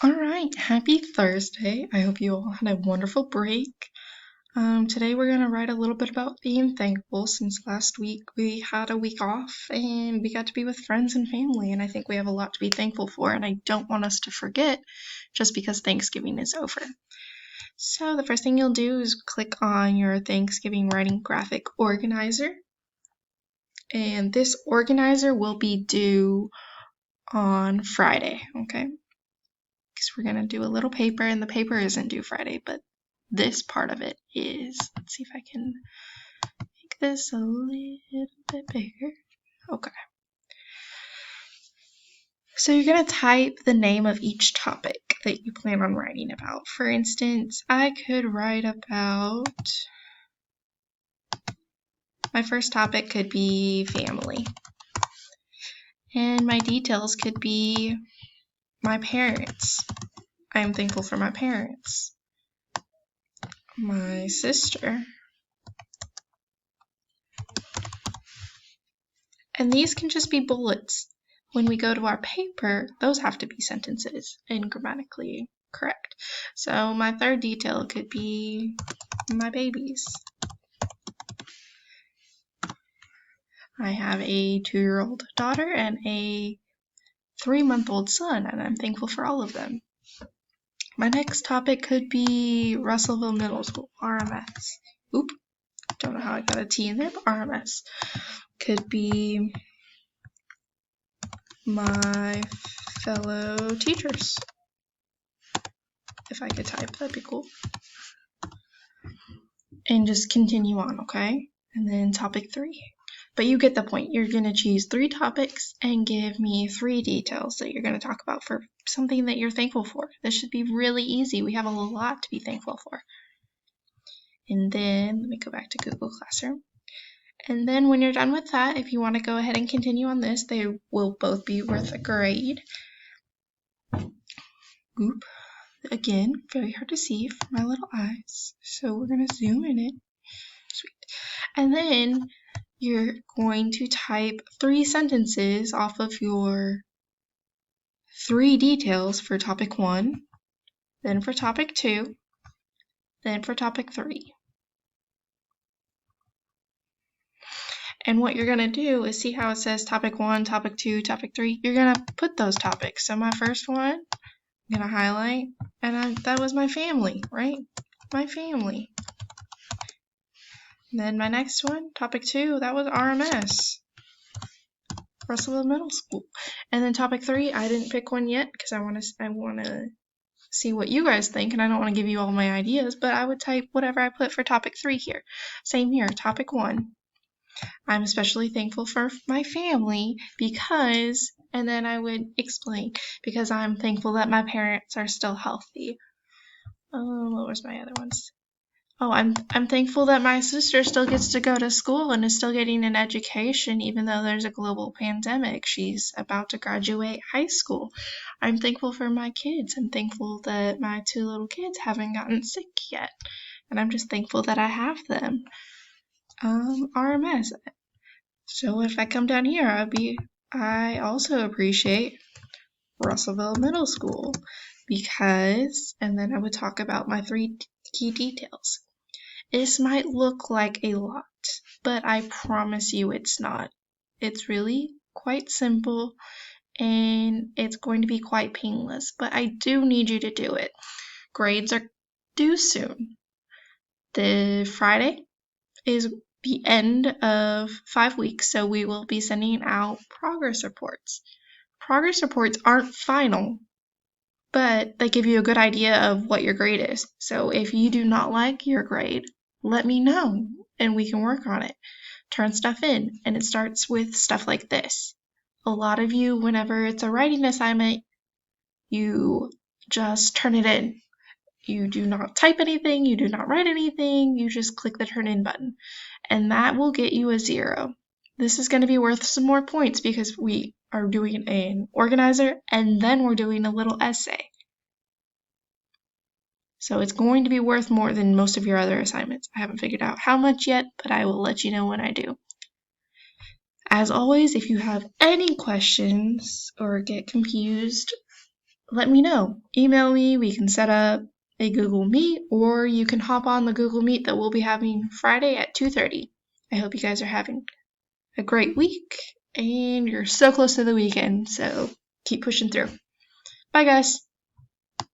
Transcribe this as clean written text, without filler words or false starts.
All right, happy Thursday. I hope you all had a wonderful break. Today we're going to write a little bit about being thankful since last week we had a week off and we got to be with friends and family, and I think we have a lot to be thankful for, and I don't want us to forget just because Thanksgiving is over. So the first thing you'll do is click on your Thanksgiving writing graphic organizer, and this organizer will be due on Friday, okay? Because we're going to do a little paper, and the paper isn't due Friday, but this part of it is. Let's see if I can make this a little bit bigger. Okay. So you're going to type the name of each topic that you plan on writing about. For instance, I could write about, my first topic could be family. And my details could be my parents. I am thankful for my parents. My sister. And these can just be bullets. When we go to our paper, those have to be sentences and grammatically correct. So my third detail could be my babies. I have a 2-year-old daughter and a 3-month-old son, and I'm thankful for all of them. My next topic could be Russellville Middle School, RMS. Oop, don't know how I got a T in there, but RMS. Could be my fellow teachers. If I could type, that'd be cool. And just continue on, okay? And then topic 3. But you get the point. You're going to choose 3 topics and give me 3 details that you're going to talk about for something that you're thankful for. This should be really easy. We have a lot to be thankful for. And then, let me go back to Google Classroom. And then when you're done with that, if you want to go ahead and continue on this, they will both be worth a grade. Oop. Again, very hard to see from my little eyes. So we're going to zoom in it. Sweet. And then you're going to type 3 sentences off of your 3 details for topic 1, then for topic 2, then for topic 3. And what you're going to do is see how it says topic 1, topic 2, topic 3. You're going to put those topics. So my first one, I'm going to highlight, and that was my family, right? My family. And then my next one, topic 2, that was RMS. Russellville Middle School. And then topic 3, I didn't pick one yet because I want to see what you guys think, and I don't want to give you all my ideas, but I would type whatever I put for topic 3 here. Same here, topic 1. I'm especially thankful for my family because, and then I would explain, because I'm thankful that my parents are still healthy. What was my other ones? Oh, I'm thankful that my sister still gets to go to school and is still getting an education even though there's a global pandemic. She's about to graduate high school. I'm thankful for my kids. I'm thankful that my 2 little kids haven't gotten sick yet. And I'm just thankful that I have them. RMS. So if I come down here, I also appreciate Russellville Middle School because, and then I would talk about my 3 key details. This might look like a lot, but I promise you it's not. It's really quite simple, and it's going to be quite painless, but I do need you to do it. Grades are due soon. The Friday is the end of 5 weeks, so we will be sending out progress reports. Progress reports aren't final, but they give you a good idea of what your grade is. So if you do not like your grade, let me know and we can work on it. Turn stuff in, and it starts with stuff like this. A lot of you, whenever it's a writing assignment, you just turn it in. You do not type anything, you do not write anything, you just click the turn in button. And that will get you a 0. This is going to be worth some more points because we are doing an organizer and then we're doing a little essay. So it's going to be worth more than most of your other assignments. I haven't figured out how much yet, but I will let you know when I do. As always, if you have any questions or get confused let me know. Email me, we can set up a Google Meet, or you can hop on the Google Meet that we'll be having Friday at 2:30. I hope you guys are having a great week, and you're so close to the weekend, so keep pushing through. Bye, guys.